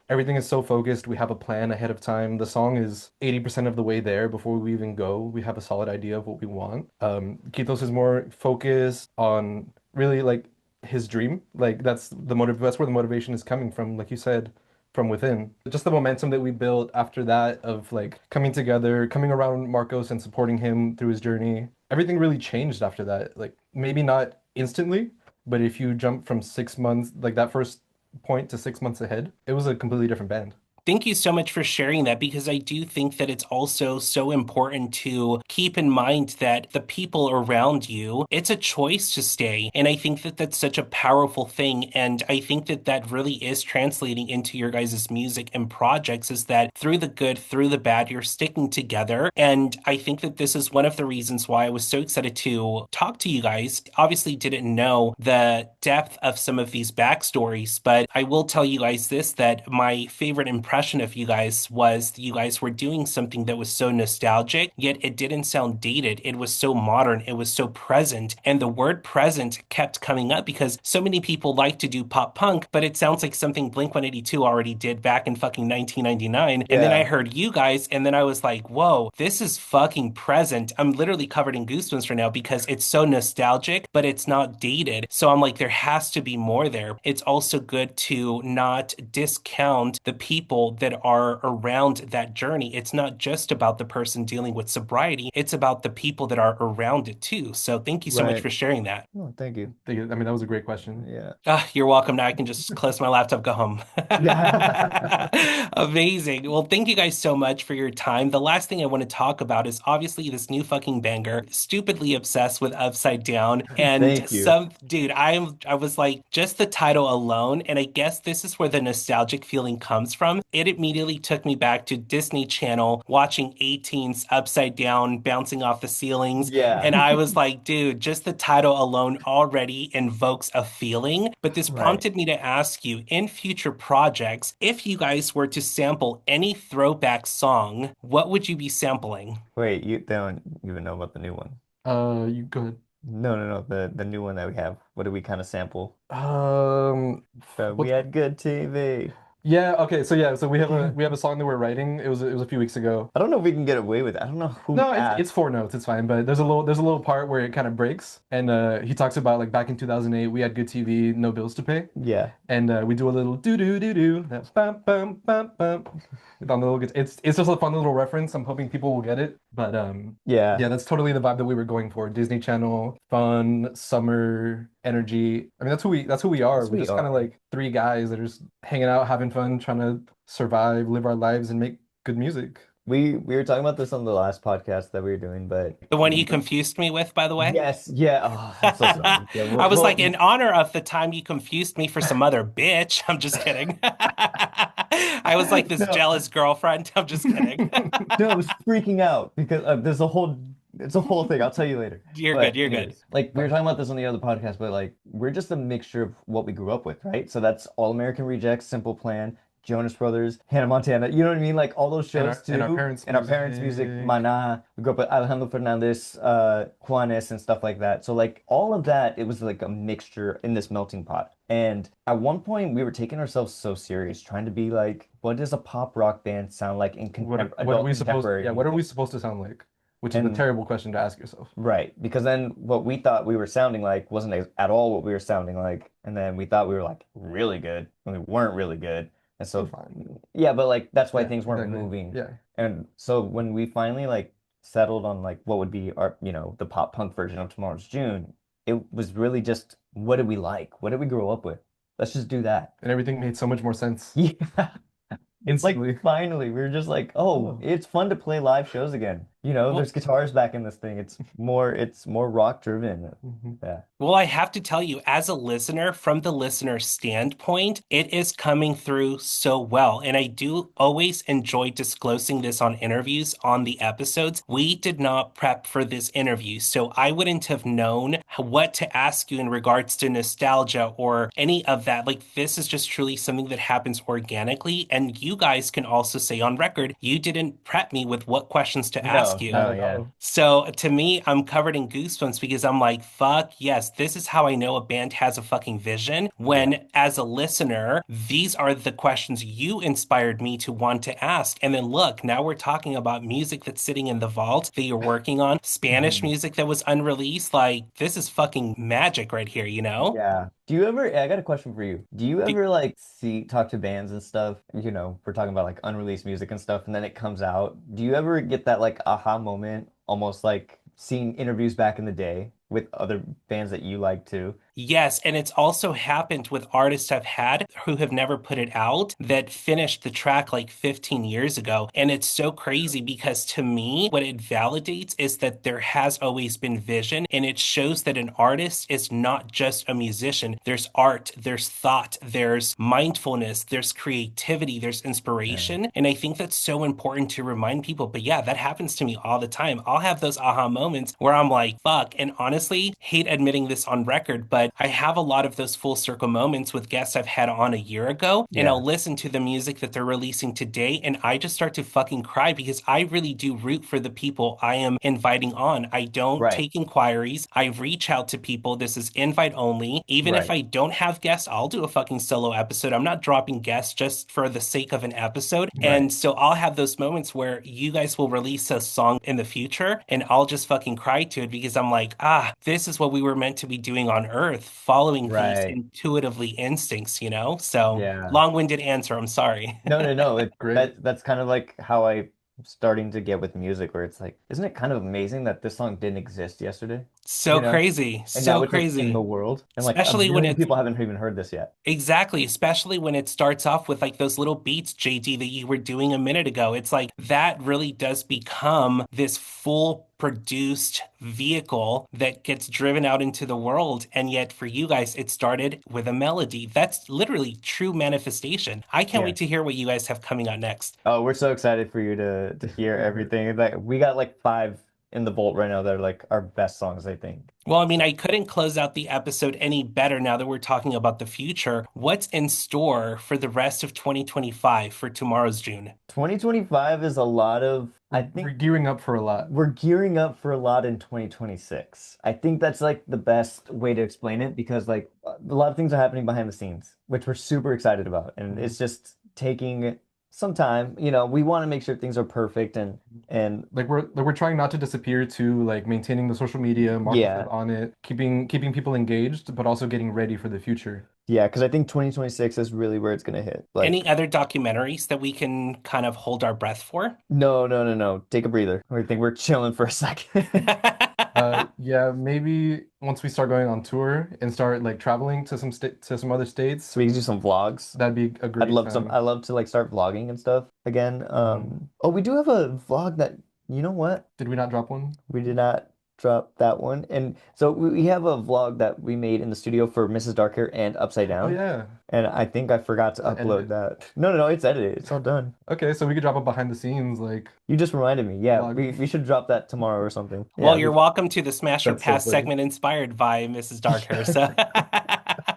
everything is so focused. We have a plan ahead of time. The song is 80% of the way there before we even go. We have a solid idea of what we want. Kitos is more focused on really like his dream. Like that's where the motivation is coming from, like you said, from within. Just the momentum that we built after that of like coming together, coming around Marcos and supporting him through his journey. Everything really changed after that. Like maybe not instantly, but if you jump from 6 months, like that first point to 6 months ahead, it was a completely different band. Thank you so much for sharing that because I do think that it's also so important to keep in mind that the people around you, it's a choice to stay. And I think that that's such a powerful thing. And I think that that really is translating into your guys' music and projects is that through the good, through the bad, you're sticking together. And I think that this is one of the reasons why I was so excited to talk to you guys. Obviously, didn't know the depth of some of these backstories, but I will tell you guys this that my favorite impression of you guys was you guys were doing something that was so nostalgic, yet it didn't sound dated. It was so modern, it was so present. And the word present kept coming up because so many people like to do pop punk, but it sounds like something Blink 182 already did back in fucking 1999. And then I Yeah. heard you guys, and then I was like, whoa, this is fucking present. I'm literally covered in goosebumps right now because it's so nostalgic, but it's not dated. So I'm like, there has to be more there. It's also good to not discount the people that are around that journey. It's not just about the person dealing with sobriety, it's about the people that are around it too. So thank you so much Right. for sharing that. Oh, thank you. I mean, that was a great question. Yeah. Ah, you're welcome. Now I can just close my laptop, go home. Yeah. Amazing. Well, thank you guys so much for your time. The last thing I want to talk about is obviously this new fucking banger, stupidly obsessed with Upside Down. And Thank you. some dude, I was like, just the title alone, and I guess this is where the nostalgic feeling comes from. it immediately took me back to Disney Channel watching A-Teens upside down, bouncing off the ceilings. Yeah. And I was like, dude, just the title alone already invokes a feeling. But this Right. prompted me to ask you, in future projects, if you guys were to sample any throwback song, what would you be sampling? Wait, you don't even know about the new one. You go ahead. No, no, no. The new one that we have. What do we kind of sample? Um, We what? had good TV. Yeah. Okay. So yeah. So we have a song that we're writing. It was a few weeks ago. I don't know if we can get away with it. I don't know who No, it's asked. 4 notes. It's fine. But there's a little part where it kind of breaks, and he talks about like back in 2008 we had good TV, no bills to pay, Yeah. and we do a little do do do do that bum bum bum bum on the little it's just a fun little reference. I'm hoping people will get it. But Yeah. yeah, that's totally the vibe that we were going for. Disney Channel, fun, summer energy. I mean, that's who we are. Yes, We're we just kind of are. like three guys that are just hanging out, having fun, trying to survive, live our lives, and make good music. We were talking about this on the last podcast that we were doing, but The one you confused me with, by the way? yes, yeah. Oh, I'm so sorry. Yeah, I was like, in honor of the time you confused me for some other bitch. I'm just kidding. I was like this no, jealous girlfriend. I'm just kidding. no, I was freaking out because it's a whole thing. I'll tell you later. You're good. But You're good. anyways, like we were talking about this on the other podcast, but like we're just a mixture of what we grew up with, right? So that's All American Rejects, Simple Plan, Jonas Brothers, Hannah Montana. You know what I mean? Like all those And shows our and our too. parents' And our parents' music, music. Maná. We grew up with Alejandro Fernandez, Juanes, and stuff like that. So like all of that, it was like a mixture in this melting pot. And at one point, we were taking ourselves so serious, trying to be like, what does a pop rock band sound like in What are adult we supposed contemporary yeah, what are we music? supposed to sound like? Which is a And terrible question to ask yourself. right, because then what we thought we were sounding like wasn't at all what we were sounding like. And then we thought we were like really good, and we weren't really good. And We're so, fine. yeah, but like that's why Yeah, things weren't exactly. moving. Yeah. And so when we finally like settled on like what would be our, the pop punk version of Tomorrow's June, it was really just what did we like? What did we grow up with? Let's just do that. And everything made so much more sense Yeah. It's like instantly. finally we were just like, oh, Oh. it's fun to play live shows again. Well, There's guitars back in this thing. It's more rock driven. Mhm. Yeah. Well, I have to tell you, as a listener, from the listener standpoint, it is coming through so well. And I do always enjoy disclosing this on interviews on the episodes. We did not prep for this interview, so I wouldn't have known what to ask you in regards to nostalgia or any of that. Like, this is just truly something that happens organically. And you guys can also say on record, you didn't prep me with what questions to ask No, you. Not no, at yeah. all. So to me, I'm covered in goosebumps because I'm like, fuck yes, this is how I know a band has a fucking vision. Yeah. When, as a listener, these are the questions you inspired me to want to ask. And then look, now we're talking about music that's sitting in the vault that you're working on, Spanish Mhm. music that was unreleased. Like, this is fucking magic right here, you know? Yeah. I got a question for you. Do you ever like talk to bands and stuff? We're talking about like unreleased music and stuff, and then it comes out. Do you ever get that like aha moment, almost like seeing interviews back in the day with other bands that you like too? Yes, and it's also happened with artists I've had who have never put it out that finished the track like 15 years ago. And it's so crazy because to me, what it validates is that there has always been vision, and it shows that an artist is not just a musician. There's art, there's thought, there's mindfulness, there's creativity, there's Yeah. inspiration. And I think that's so important to remind people. But yeah, that happens to me all the time. I'll have those aha moments where I'm like, fuck. And honestly, hate admitting this on record, but I have a lot of those full circle moments with guests I've had on a year ago, and Yeah. I'll listen to the music that they're releasing today, and I just start to fucking cry because I really do root for the people I am inviting on. I don't Right. take inquiries. I reach out to people. This is invite only. Even if Right. I don't have guests, I'll do a fucking solo episode. I'm not dropping guests just for the sake of an episode. Right. And so I'll have those moments where you guys will release a song in the future, and I'll just fucking cry to it because I'm like, this is what we were meant to be doing on Earth, following these Right. intuitively instincts, you know? So Yeah. long-winded answer, I'm sorry. No, no, no. Great. That's kind of like how I'm starting to get with music, where it's like, isn't it kind of amazing that this song didn't exist yesterday? So You know? crazy, And now so it's like in the crazy. world, and like a Especially when million it's people haven't even heard this yet. Exactly, especially when it starts off with like those little beats, JD, that you were doing a minute ago. It's like that really does become this full produced vehicle that gets driven out into the world. And yet for you guys, it started with a melody. That's literally true manifestation. I can't Yeah. wait to hear what you guys have coming out next. Oh, we're so excited for you to hear everything. Like we got like 5 in the vault right now that are like our best songs, I think. Well, I mean, I couldn't close out the episode any better now that we're talking about the future. What's in store for the rest of 2025 for tomorrow's June? 2025 is a lot of, I We're think gearing up for a lot. we're gearing up for a lot in 2026. I think that's like the best way to explain it because like a lot of things are happening behind the scenes, which we're super excited about. And it's just taking some time. You know, we want to make sure things are perfect and Like we're trying not to disappear to like maintaining the social media, marketing yeah. on it, keeping people engaged, but also getting ready for the future. Yeah, because I think 2026 is really where it's gonna hit. Like Any other documentaries that we can kind of hold our breath for? no. Take a breather. I think we're chilling for a second. Yeah, maybe once we start going on tour and start like traveling to some other states, So we can do some vlogs. that'd be a great time. I love to like start vlogging and stuff again. Oh, we do have a vlog that, you know what? Did we not drop one? We did not drop that one. And so we have a vlog that we made in the studio for Mrs. Darkhair and Upside Oh Down. yeah. And I think I forgot to It's upload edited. that. No, it's edited. It's all done. Okay, so we could drop a behind the scenes like You just reminded me. Yeah, vlog. we should drop that tomorrow or something. Well, Yeah, you're welcome to the Smash or That's so Pass funny. segment inspired by Mrs. Darkhair. So,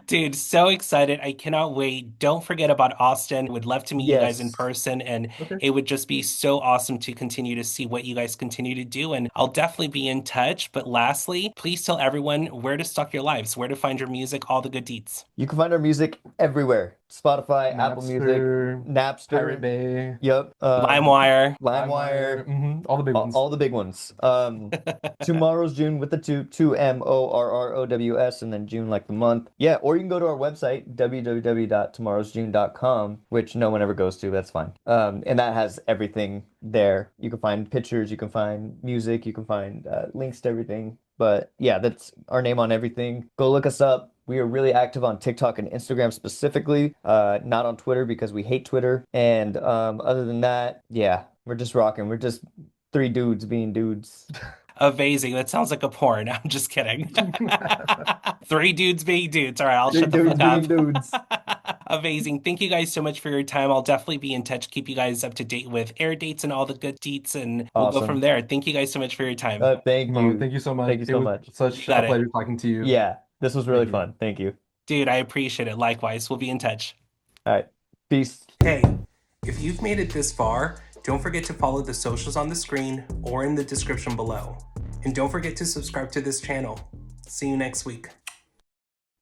dude, so excited. I cannot wait. Don't forget about Austin. Would love to meet you guys in yes. person, and Okay. it would just be so awesome to continue to see what you guys continue to do. And I'll definitely be in touch. But lastly, please tell everyone where to stalk your lives, where to find your music, all the good deets. You can find our music everywhere. Spotify, Apple Music, Napster, Napster. Pirate Bay, Yep. LimeWire. LimeWire. all the big ones. All the big ones. Tomorrow's June with the 2morrows, and then June like the month. Yeah, or you can go to our website, www.tomorrowsjune.com, which no one ever goes to. That's fine. And that has everything there. You can find pictures, you can find music, you can find links to everything. But yeah, that's our name on everything. Go look us up. We are really active on TikTok and Instagram specifically, not on Twitter because we hate Twitter. And other than that, yeah, we're just rocking. We're just 3 dudes being dudes. Amazing. That sounds like a porn. I'm just kidding. 3 dudes being dudes. All right, I'll 3 shut the dudes fuck being up. dudes. Amazing. Thank you guys so much for your time. I'll definitely be in touch, keep you guys up to date with air dates and all the good deets, and we'll go Awesome. from there. Thank you guys so much for your time. Thank No, you. thank you so much. Thank you It so was much. such Got a it. pleasure talking to you. Yeah, this was really Thank you. fun. Thank you. Dude, I appreciate it. Likewise. We'll be in touch. All right. Peace. Hey, if you've made it this far, don't forget to follow the socials on the screen or in the description below. And don't forget to subscribe to this channel. See you next week.